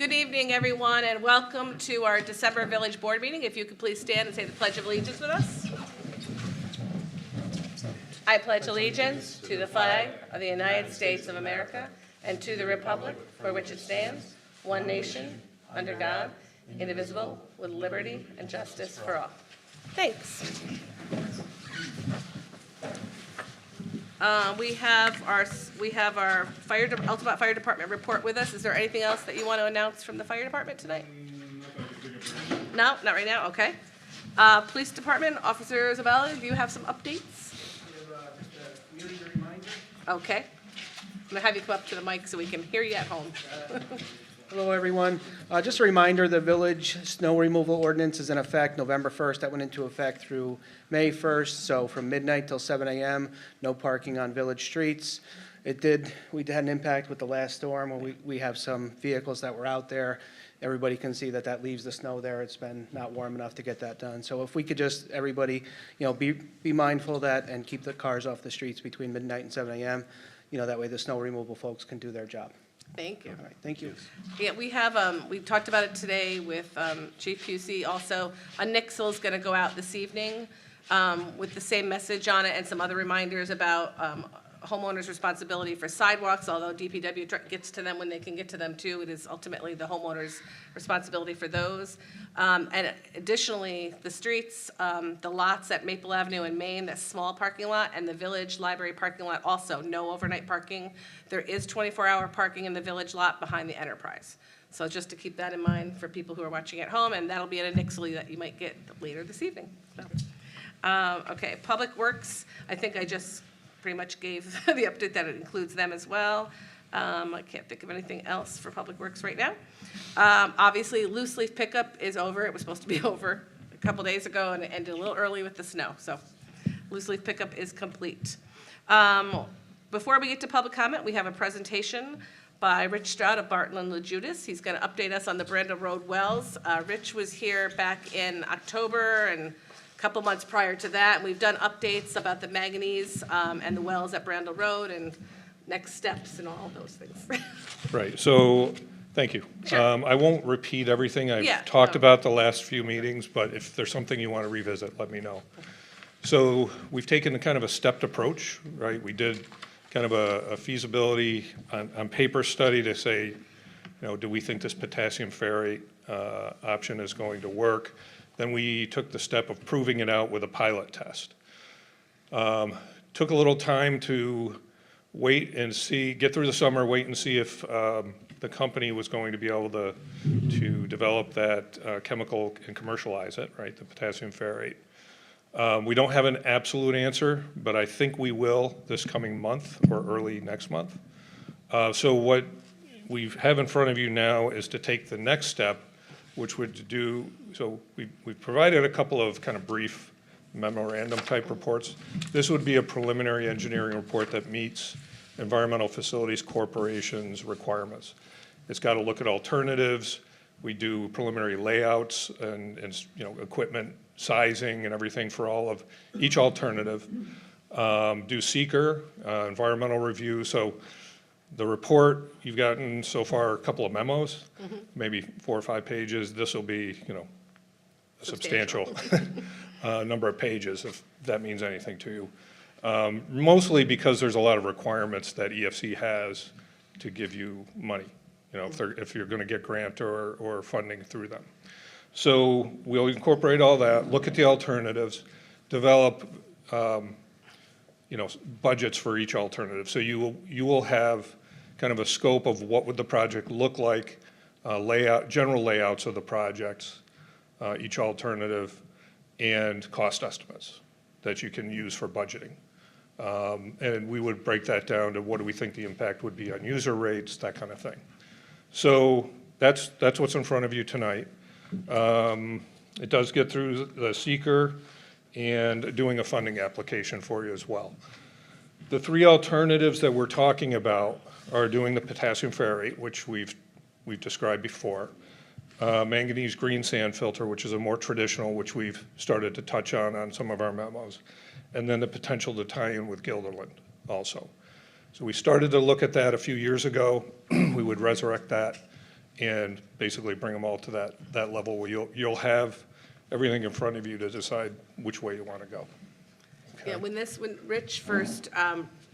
Good evening, everyone, and welcome to our December Village Board meeting. If you could please stand and say the Pledge of Allegiance with us. I pledge allegiance to the flag of the United States of America and to the republic for which it stands, one nation, under God, indivisible, with liberty and justice for all. Thanks. We have our Altamont Fire Department report with us. Is there anything else that you want to announce from the fire department tonight? No, not right now. Okay. Police Department, Officer Isabella, do you have some updates? We have just a community reminder. Okay. I'm gonna have you come up to the mic so we can hear you at home. Hello, everyone. Just a reminder, the village snow removal ordinance is in effect November 1st. That went into effect through May 1st, so from midnight till 7 a.m., no parking on village streets. We had an impact with the last storm where we have some vehicles that were out there. Everybody can see that leaves the snow there. It's been not warm enough to get that done. So if we could just, everybody, be mindful of that and keep the cars off the streets between midnight and 7 a.m., that way the snow removal folks can do their job. Thank you. All right, thank you. Yeah, we have, we talked about it today with Chief QC. Also, a nixle is going to go out this evening with the same message on it and some other reminders about homeowners' responsibility for sidewalks. Although DPW gets to them when they can get to them too, it is ultimately the homeowner's responsibility for those. And additionally, the streets, the lots at Maple Avenue and Main, that small parking lot, and the Village Library parking lot also, no overnight parking. There is 24-hour parking in the Village lot behind the Enterprise. So just to keep that in mind for people who are watching at home, and that'll be at a nixle that you might get later this evening. So, okay, Public Works, I think I just pretty much gave the update that it includes them as well. I can't think of anything else for Public Works right now. Obviously, loose leaf pickup is over. It was supposed to be over a couple days ago, and it ended a little early with the snow. So loose leaf pickup is complete. Before we get to public comment, we have a presentation by Rich Stroud of Barton and LaJudas. He's going to update us on the Brandel Road wells. Rich was here back in October and couple months prior to that. We've done updates about the manganese and the wells at Brandel Road and next steps and all those things. Right, so, thank you. Sure. I won't repeat everything I've Yeah, talked no. about the last few meetings, but if there's something you want to revisit, let me know. So, we've taken a kind of a stepped approach, right? We did kind of a feasibility on paper study to say, do we think this potassium ferrate option is going to work? Then we took the step of proving it out with a pilot test. Took a little time to wait and see, get through the summer, wait and see if the company was going to be able to develop that chemical and commercialize it, right, the potassium ferrate. We don't have an absolute answer, but I think we will this coming month or early next month. So what we have in front of you now is to take the next step, which would do, so we've provided a couple of kind of brief memorandum type reports. This would be a preliminary engineering report that meets Environmental Facilities Corporation's requirements. It's got to look at alternatives. We do preliminary layouts and equipment sizing and everything for all of each alternative. Do seeker, environmental review. So the report, you've gotten so far a couple of memos, maybe 4 or 5 pages. This will be, a substantial number of pages, if that means anything to you. Mostly because there's a lot of requirements that EFC has to give you money, if you're going to get grant or funding through them. So we'll incorporate all that, look at the alternatives, develop, budgets for each alternative. So you will have kind of a scope of what would the project look like, general layouts of the projects, each alternative, and cost estimates that you can use for budgeting. And we would break that down to what do we think the impact would be on user rates, that kind of thing. So that's what's in front of you tonight. It does get through the seeker and doing a funding application for you as well. The 3 alternatives that we're talking about are doing the potassium ferrate, which we've described before, manganese green sand filter, which is a more traditional, which we've started to touch on some of our memos, and then the potential to tie in with Guilderland also. So we started to look at that a few years ago. We would resurrect that and basically bring them all to that level where you'll have everything in front of you to decide which way you want to go. Yeah, when Rich first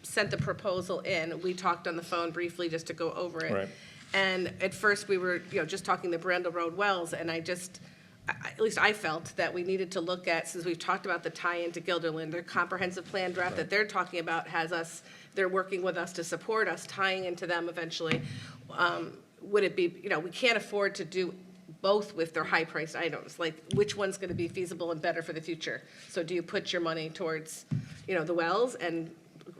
sent the proposal in, we talked on the phone briefly just to go over it. Right. And at first, we were, just talking the Brandel Road wells, and at least I felt that we needed to look at, since we've talked about the tie-in to Guilderland, their comprehensive plan draft that they're talking about they're working with us to support us, tying into them eventually. Would it be, we can't afford to do both with their high-priced items, like which one's gonna be feasible and better for the future? So do you put your money towards, the wells, and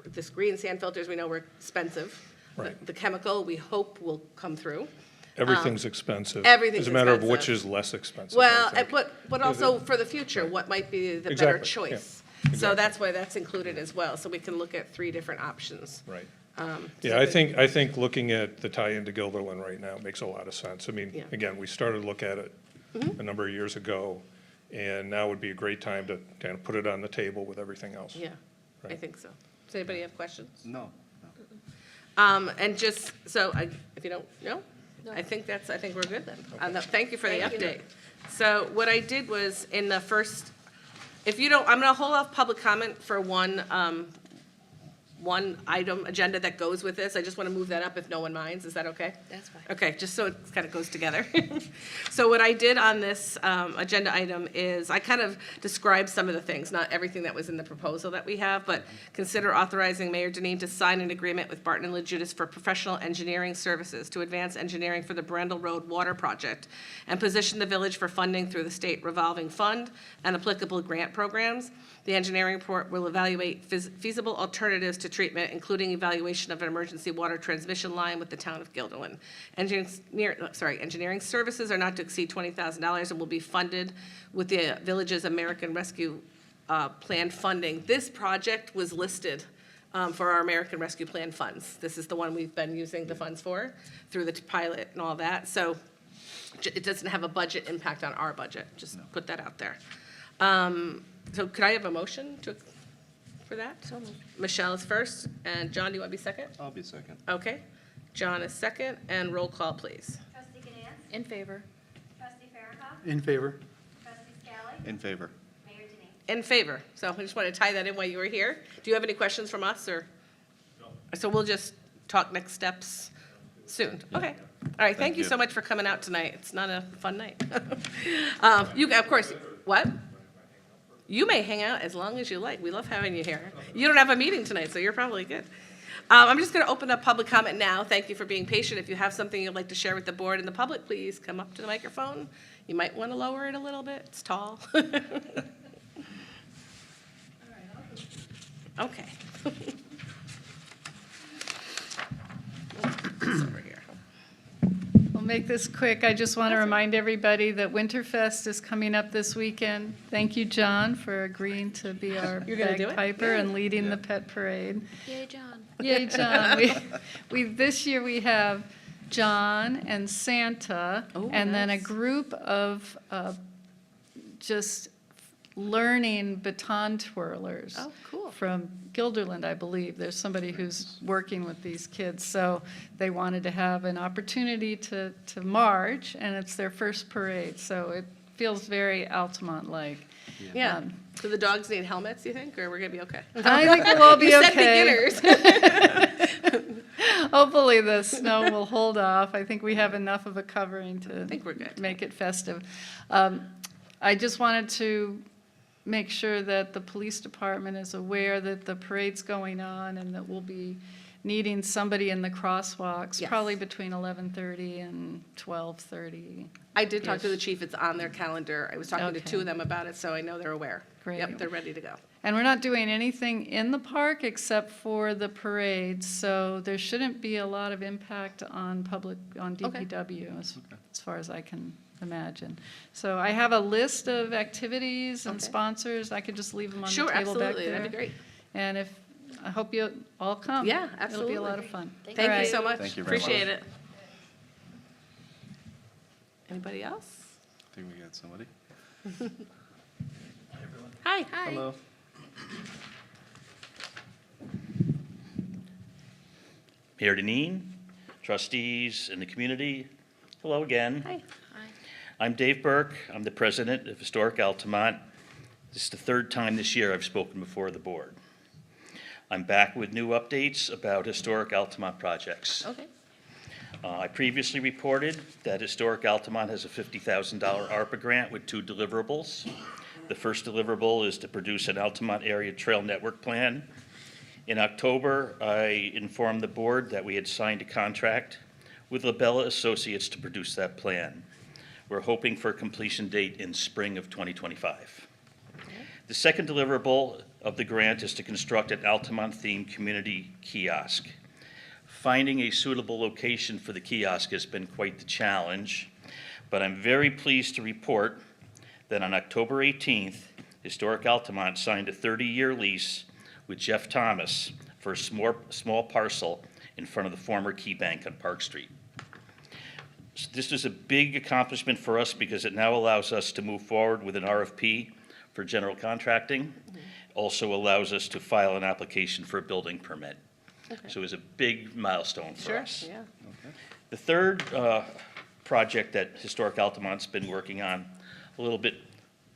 this green sand filters, we know were expensive. Right. The chemical, we hope will come through. Everything's expensive. everything's It's a matter of which expensive. is less expensive. I Well, think. but also for the future, what might be the better Exactly, yeah, choice? So exactly. that's why that's included as well, so we can look at 3 different options. Right. So Yeah, I that- think looking at the tie-in to Guilderland right now makes a lot of sense. I Yeah. mean, again, we started to look at it a number of years ago, and now would be a great time to kind of put it on the table with everything else. Yeah, I Right. think so. Does anybody have questions? No. And just, so, if you don't, no? I think we're good then. Thank you for the update. So what I did was, in the first, if you don't, I'm gonna hold off public comment for one item agenda that goes with this. I just wanna move that up if no one minds. Is that okay? That's fine. Okay, just so it kind of goes together. So what I did on this agenda item is I kind of described some of the things, not everything that was in the proposal that we have, but consider authorizing Mayor Denine to sign an agreement with Barton & Lejudas for professional engineering services to advance engineering for the Brandel Road Water Project and position the village for funding through the state revolving fund and applicable grant programs. The engineering report will evaluate feasible alternatives to treatment, including evaluation of an emergency water transmission line with the town of Guilderland. Engineering services are not to exceed $20,000 and will be funded with the village's American Rescue Plan funding. This project was listed for our American Rescue Plan funds. This is the one we've been using the funds for through the pilot and all that. So it doesn't have a budget impact on our budget, just put that out there. So could I have a motion for that? So moved. Michelle is first, and John, do you want to be second? I'll be second. Okay. John is second, and roll call, please. Trustee Ganance? In favor. Trustee Farrakhan? In favor. Trustee Scally? In favor. Mayor Denine? In favor. So I just want to tie that in while you were here. Do you have any questions from us, or? No. So we'll just talk next steps soon. Okay. All right, thank you so much for coming out tonight. It's not a fun night. Of course, what? You may hang out as long as you like. We love having you here. You don't have a meeting tonight, so you're probably good. I'm just going to open up public comment now. Thank you for being patient. If you have something you'd like to share with the board and the public, please come up to the microphone. You might want to lower it a little bit. It's tall. Okay. This over here. We'll make this quick. I just want to remind everybody that Winterfest is coming up this weekend. Thank you, John, for agreeing to be our You're gonna do it? bagpiper and leading the pet parade. Yay, John. Yay, John. This year we have John and Santa, Oh, and then a nice. group of just learning baton twirlers. Oh, cool. From Guilderland, I believe. There's somebody who's working with these kids. So they wanted to have an opportunity to march, and it's their first parade. So it feels very Altamont-like. Yeah. Do the dogs need helmets, you think, or we're going to be okay? I think we'll all be You okay. said beginners. Hopefully the snow will hold off. I think we have enough of a covering to think we're good. make it festive. I just wanted to make sure that the police department is aware that the parade's going on and that we'll be needing somebody in the crosswalks, Yes. probably between 11:30 and 12:30. I did talk to the chief. It's on their calendar. I was talking to Okay. 2 of them about it, so I know they're aware. Great. Yep, they're ready to go. And we're not doing anything in the park except for the parade, so there shouldn't be a lot of impact on DPW as far as I can imagine. So I have a list of activities and Okay. sponsors. I could just leave them on the Sure, table back absolutely. there. That'd be great. And I hope you all come. Yeah, It'll be absolutely. a lot of fun. Thank All you right. so much. Thank you very much. Appreciate it. Anybody else? I think we got somebody. Hi. Hello. Mayor Denine, trustees in the community, Hello again. Hi. I'm Dave Burke. I'm the president of Historic Altamont. This is the third time this year I've spoken before the board. I'm back with new updates about Historic Altamont projects. Okay. I previously reported that Historic Altamont has a $50,000 ARPA grant with 2 deliverables. The first deliverable is to produce an Altamont Area Trail Network Plan. In October, I informed the board that we had signed a contract with Labella Associates to produce that plan. We're hoping for a completion date in spring of 2025. The second deliverable of the grant is to construct an Altamont-themed community kiosk. Finding a suitable location for the kiosk has been quite the challenge, but I'm very pleased to report that on October 18th, Historic Altamont signed a 30-year lease with Jeff Thomas for a small parcel in front of the former Key Bank on Park Street. So this is a big accomplishment for us because it now allows us to move forward with an RFP for general contracting. Also allows us to file an application for a building permit. Okay. So it was a big milestone for Sure, us. yeah. The third project that Historic Altamont's been working on, a little bit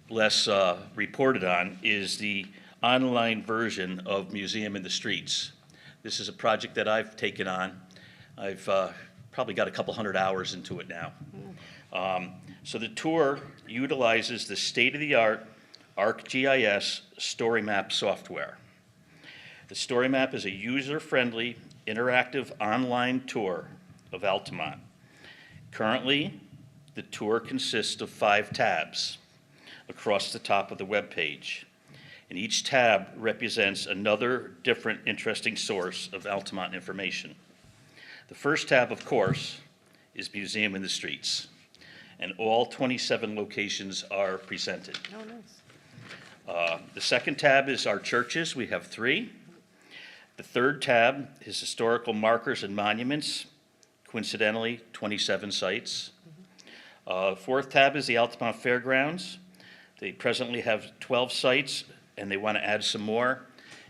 less reported on, is the online version of Museum in the Streets. This is a project that I've taken on. I've probably got a couple hundred hours into it now. So the tour utilizes the state-of-the-art ArcGIS StoryMap software. The StoryMap is a user-friendly, interactive online tour of Altamont. Currently, the tour consists of 5 tabs across the top of the web page, and each tab represents another different interesting source of Altamont information. The first tab, of course, is Museum in the Streets, and all 27 locations are presented. Oh, nice. The second tab is our churches. We have 3. The third tab is historical markers and monuments, coincidentally, 27 sites. Fourth tab is the Altamont Fairgrounds. They presently have 12 sites, and they want to add some more.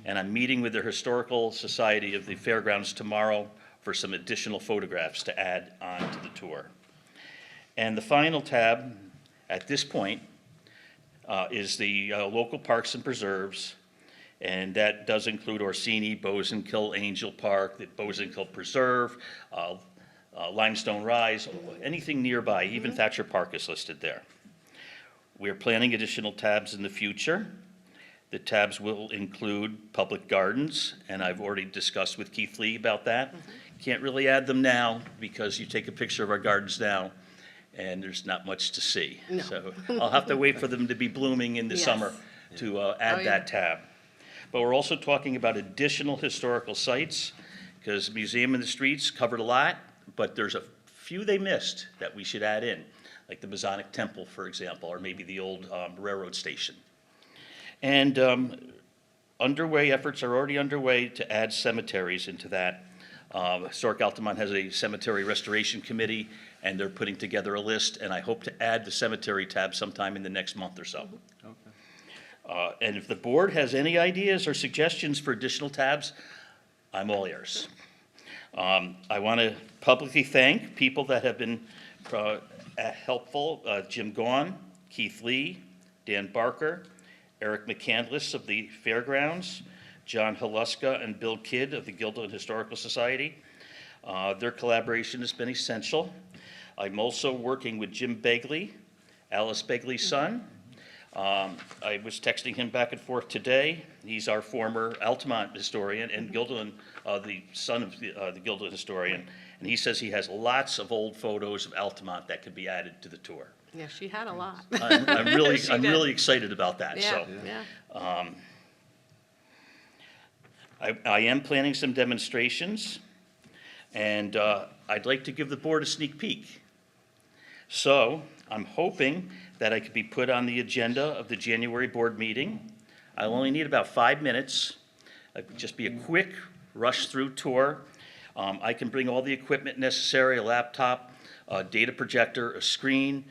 And I'm meeting with the Historical Society of the Fairgrounds tomorrow for some additional photographs to add on to the tour. And the final tab, at this point, is the local parks and preserves, and that does include Orsini, Bosanquille, Angel Park, the Bosanquille Preserve, Limestone Rise, anything nearby, even Thatcher Park is listed there. We're planning additional tabs in the future. The tabs will include public gardens, and I've already discussed with Keith Lee about that. Can't really add them now because you take a picture of our gardens now and there's not much to see. No. So I'll have to wait for them to be blooming in the Yes. summer to add Oh, yeah. that tab. But we're also talking about additional historical sites because Museum in the Streets covered a lot, but there's a few they missed that we should add in, like the Masonic Temple, for example, or maybe the old railroad station. And efforts are already underway to add cemeteries into that. Historic Altamont has a cemetery restoration committee, and they're putting together a list, and I hope to add the cemetery tab sometime in the next month or so. And if the board has any ideas or suggestions for additional tabs, I'm all ears. I want to publicly thank people that have been helpful, Jim Gaughan, Keith Lee, Dan Barker, Eric McCandless of the Fairgrounds, John Haluska and Bill Kidd of the Guilderland Historical Society. Their collaboration has been essential. I'm also working with Jim Begley, Alice Begley's son. I was texting him back and forth today. He's our former Altamont historian and Guilderland, the son of the Guilderland historian. And he says he has lots of old photos of Altamont that could be added to the tour. Yeah, she had a lot. I'm really, She I'm did. really excited about that, Yeah, so. yeah. I am planning some demonstrations, and I'd like to give the board a sneak peek. So I'm hoping that I could be put on the agenda of the January board meeting. I'll only need about 5 minutes. It would just be a quick rush-through tour. I can bring all the equipment necessary, a laptop, a data projector, a screen.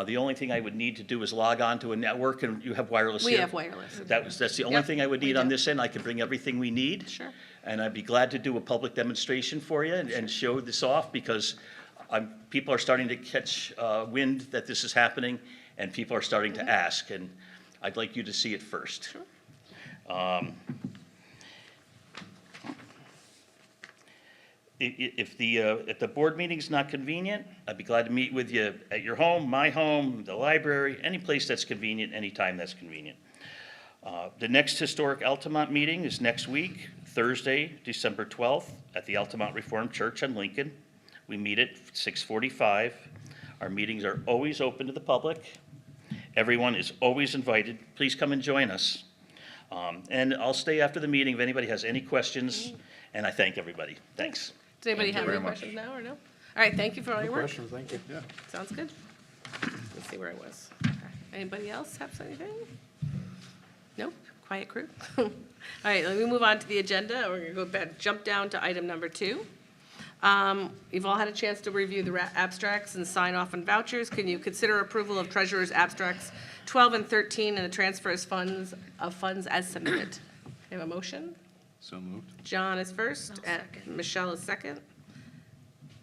The only thing I would need to do is log on to a network, and you have wireless We here? have wireless. That's the only Yep, thing I would we need on do. this end. I can bring everything we need. Sure. And I'd be glad to do a public demonstration for you and show this off, because People are starting to catch wind that this is happening, and people are starting to ask, and I'd like you to see it first. If the board meeting's not convenient, I'd be glad to meet with you at your home, my home, the library, any place that's convenient, anytime that's convenient. The next Historic Altamont meeting is next week, Thursday, December 12th, at the Altamont Reformed Church on Lincoln. We meet at 6:45. Our meetings are always open to the public. Everyone is always invited. Please come and join us. And I'll stay after the meeting if anybody has any questions, and I thank everybody. Thanks. Does anybody Thank you have very any much. questions now or no? All right, thank you for all your work. Thank you. Yeah. Sounds good. Let's see where I was. Okay. Anybody else have anything? Nope, quiet crew. All right, let me move on to the agenda. We're gonna go back, jump down to item number 2. You've all had a chance to review the abstracts and sign off on vouchers. Can you consider approval of treasurer's abstracts 12 and 13 and the transfers funds as submitted? Have a motion? So moved. John is first, and Michelle is second.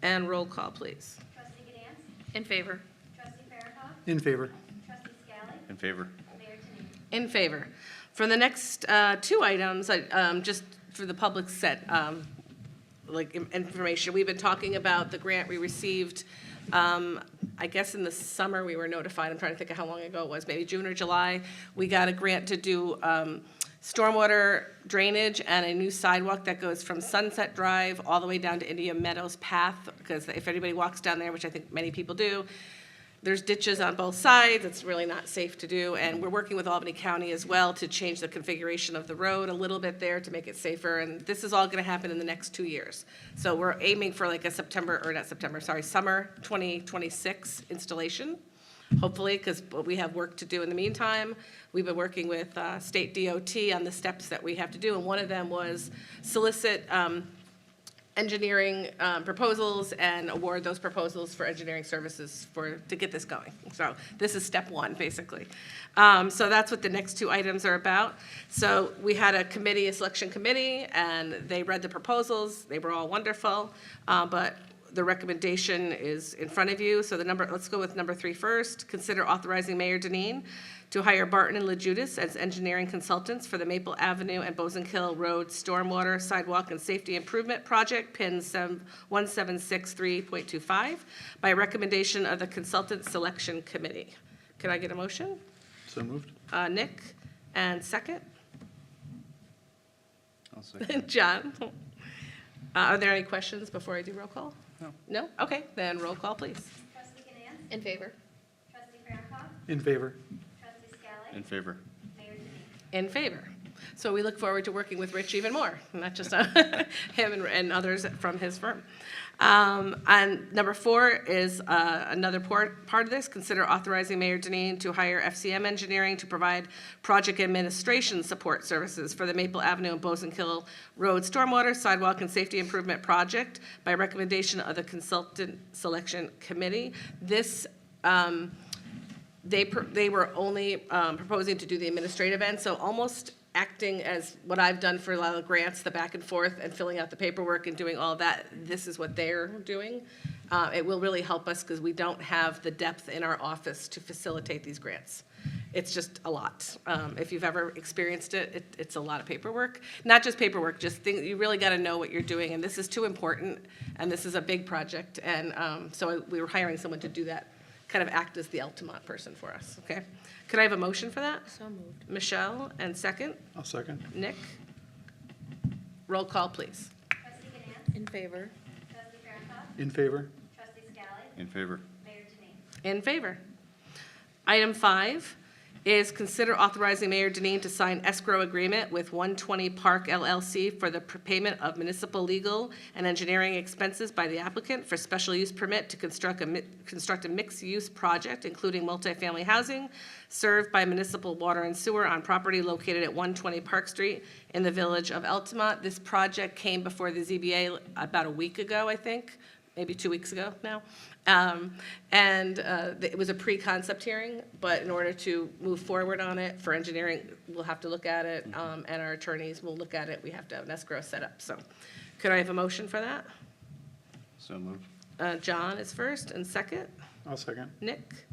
And roll call, please. Trustee Ganance? In favor. Trustee Farrakhan? In favor. Trustee Scally? In favor. Mayor Denine? In favor. For the next 2 items, just for the public set, information, we've been talking about the grant we received. I guess in the summer, we were notified, I'm trying to think of how long ago it was, maybe June or July. We got a grant to do stormwater drainage and a new sidewalk that goes from Sunset Drive all the way down to India Meadows Path, because if anybody walks down there, which I think many people do, there's ditches on both sides. It's really not safe to do. And we're working with Albany County as well to change the configuration of the road a little bit there to make it safer. And this is all going to happen in the next 2 years. So we're aiming for like a summer 2026 installation, hopefully, because we have work to do in the meantime. We've been working with state DOT on the steps that we have to do. And one of them was solicit engineering proposals and award those proposals for engineering services to get this going. So this is step 1, basically. So that's what the next 2 items are about. So we had a selection committee, and they read the proposals. They were all wonderful, but the recommendation is in front of you. So let's go with number 3 first. Consider authorizing Mayor Denine to hire Barton and LaJudas as engineering consultants for the Maple Avenue and Bozenkill Road Stormwater Sidewalk and Safety Improvement Project, PIN 1763.25, by recommendation of the Consultant Selection Committee. Can I get a motion? So moved. Nick, and second? I'll second. John? Are there any questions before I do roll call? No. No? Okay, then roll call, please. Trustee Ganance? In favor. Trustee Farrakhan? In favor. Trustee Scally? In favor. Mayor Denine? In favor. So we look forward to working with Rich even more, not just him and others from his firm. And number 4 is another part of this. Consider authorizing Mayor Denine to hire FCM Engineering to provide project administration support services for the Maple Avenue and Bozenkill Road Stormwater Sidewalk and Safety Improvement Project by recommendation of the Consultant Selection Committee. This they were only proposing to do the administrative end, so almost acting as what I've done for a lot of grants, the back and forth and filling out the paperwork and doing all that. This is what they're doing. It will really help us because we don't have the depth in our office to facilitate these grants. It's just a lot. If you've ever experienced it, it's a lot of paperwork. Not just paperwork, just things, you really got to know what you're doing, and this is too important, and this is a big project, and so we were hiring someone to do that, kind of act as the Altamont person for us, okay? Could I have a motion for that? So moved. Michelle, and second? I'll second. Nick? Roll call, please. Trustee Ganance? In favor. Trustee Farrakhan? In favor. Trustee Scally? In favor. Mayor Denine? In favor. Item 5 is consider authorizing Mayor Denine to sign escrow agreement with 120 Park LLC for the payment of municipal legal and engineering expenses by the applicant for special use permit to construct a mixed-use project, including multifamily housing, served by municipal water and sewer on property located at 120 Park Street in the village of Altamont. This project came before the ZBA about a week ago, I think, maybe 2 weeks ago now. It was a pre-concept hearing, but in order to move forward on it for engineering, we'll have to look at it, and our attorneys will look at it. We have to have an escrow set up. So could I have a motion for that? So moved. John is first, and second, I'll second. Nick.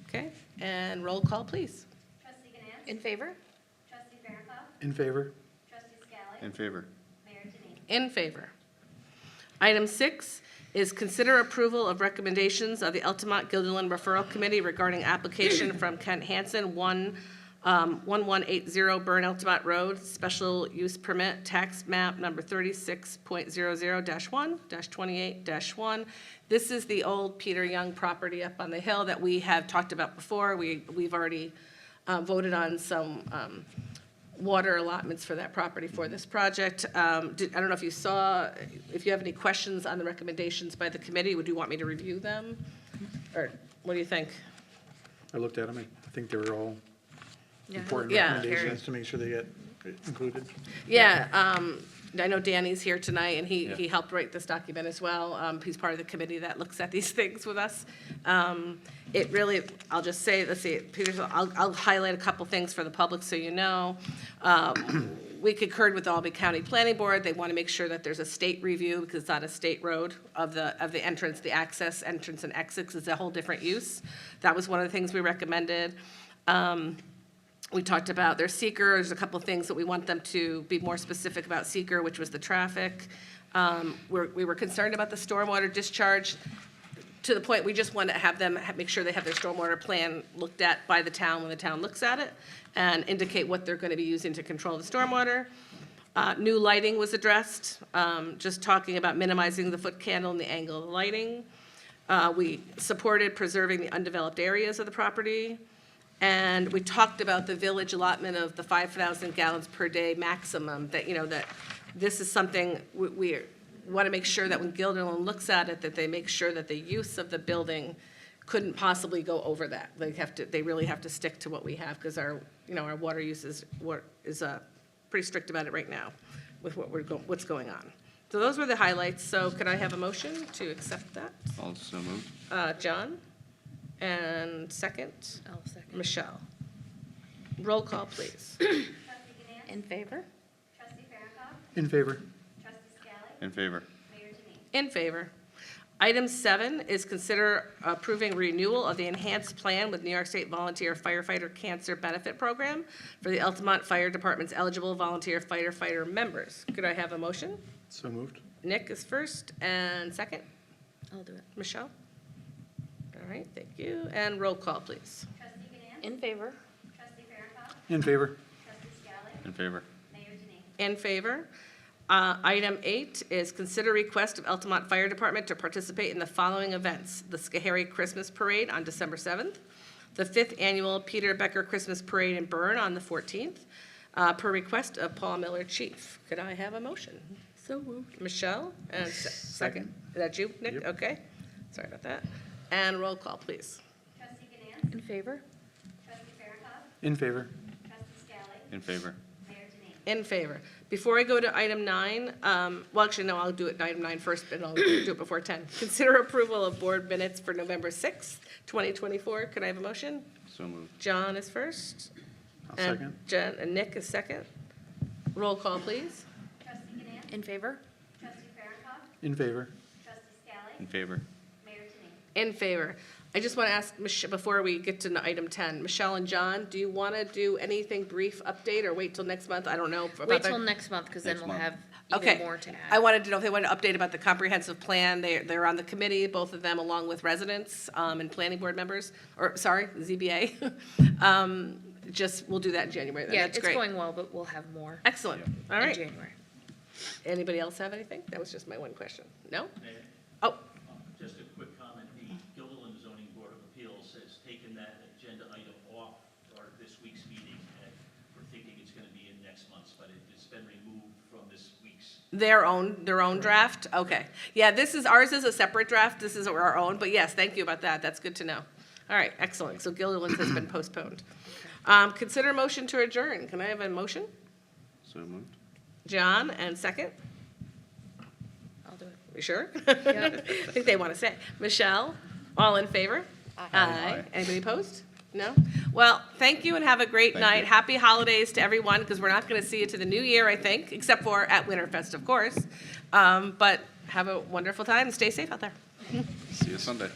Okay, and roll call, please. Trustee Ganance? In favor? Trustee Farronkov? In favor? Trustee Scally? In favor. Mayor Denine. In favor. Item 6 is consider approval of recommendations of the Altamont Guilderland Referral Committee regarding application from Kent Hansen, 1180 Burn Altamont Road, special use permit, tax map number 36.00-1-28-1. This is the old Peter Young property up on the hill that we have talked about before. We've already voted on some water allotments for that property for this project. I don't know if you saw, if you have any questions on the recommendations by the committee, would you want me to review them? Or what do you think? I looked at them, I think they were all important Yeah. recommendations to make sure they get included. Yeah, I know Danny's here tonight, and he helped write this document as well. He's part of the committee that looks at these things with us. It really, I'll just say, let's see, Peter, I'll highlight a couple things for the public so you know. We concurred with the Albany County Planning Board. They want to make sure that there's a state review, because it's not a state road, of the entrance, the access, entrance and exits is a whole different use. That was one of the things we recommended. We talked about their seeker. There's a couple of things that we want them to be more specific about seeker, which was the traffic. We were concerned about the stormwater discharge, to the point we just want to have them make sure they have their stormwater plan looked at by the town when the town looks at it, and indicate what they're going to be using to control the stormwater. New lighting was addressed, just talking about minimizing the foot candle and the angle of the lighting. We supported preserving the undeveloped areas of the property. And we talked about the village allotment of the 5,000 gallons per day maximum, that, you know, that this is something we want to make sure that when Guilderland looks at it, that they make sure that the use of the building couldn't possibly go over that. They really have to stick to what we have, because our water use is pretty strict about it right now with what's going on. So those were the highlights. So could I have a motion to accept that? Also moved. John? And second? I'll second. Michelle. Roll call, please. Trustee Ganance? In favor? Trustee Farronkov? In favor. Trustee Scally? In favor. Mayor Denine. In favor. Item 7 is consider approving renewal of the enhanced plan with New York State Volunteer Firefighter Cancer Benefit Program for the Altamont Fire Department's eligible volunteer firefighter members. Could I have a motion? So moved. Nick is first, and second? I'll do it. Michelle? All right, thank you. And roll call, please. Trustee Ganance? In favor? Trustee Farronkov? In favor. Trustee Scally? In favor. Mayor Denine. In favor. Item 8 is consider request of Altamont Fire Department to participate in the following events: the Schoharie Christmas Parade on December 7th, the 5th Annual Peter Becker Christmas Parade in Bern on the 14th, per request of Paul Miller, Chief. Could I have a motion? So moved. Michelle, and second. Is that you, Nick? Yep. Okay. Sorry about that. And roll call, please. Trustee Ganance? In favor? Trustee Farronkov? In favor. Trustee Scally? In favor. Mayor Denine. In favor. Before I go to item 9, well, actually, no, I'll do it item 9 first, but I'll do it before 10. Consider approval of board minutes for November 6th, 2024. Could I have a motion? So moved. John is first. I'll and second. Jen, and Nick is second. Roll call, please. Trustee Ganance? In favor? Trustee Farronkov? In favor. Trustee Scally? In favor. Mayor Denine. In favor. I just want to ask, before we get to item 10, Michelle and John, do you want to do anything brief update, or wait till next month? I don't know. about Wait the- till next month, because then Next we'll month. have Okay. even more to I add. wanted to know if they wanted to update about the comprehensive plan. They're on the committee, both of them, along with residents and planning board members, or, sorry, ZBA. We'll do that in January then. Yeah, That's it's great. going well, but we'll have more Excellent. All in right. January. Anybody else have anything? That was just my one question. No? Oh, Just a quick comment, the Guilderland Zoning Board of Appeals has taken that agenda item off for this week's meeting, and we're thinking it's gonna be in next month's, but it's been removed from this week's. their own draft? Okay. Yeah, ours is a separate draft. This is our own, but yes, thank you about that. That's good to know. All right, excellent. So Gilderland's has been postponed. Consider motion to adjourn. Can I have a motion? So moved. John, and second? I'll do it. You sure? I think they want to say. Michelle, all in favor? Aye. Aye. Anybody opposed? No? Well, thank you and have a great night. Happy holidays to everyone, because we're not going to see you to the new year, I think, except for at Winterfest, of course. But have a wonderful time and stay safe out there. See you Sunday.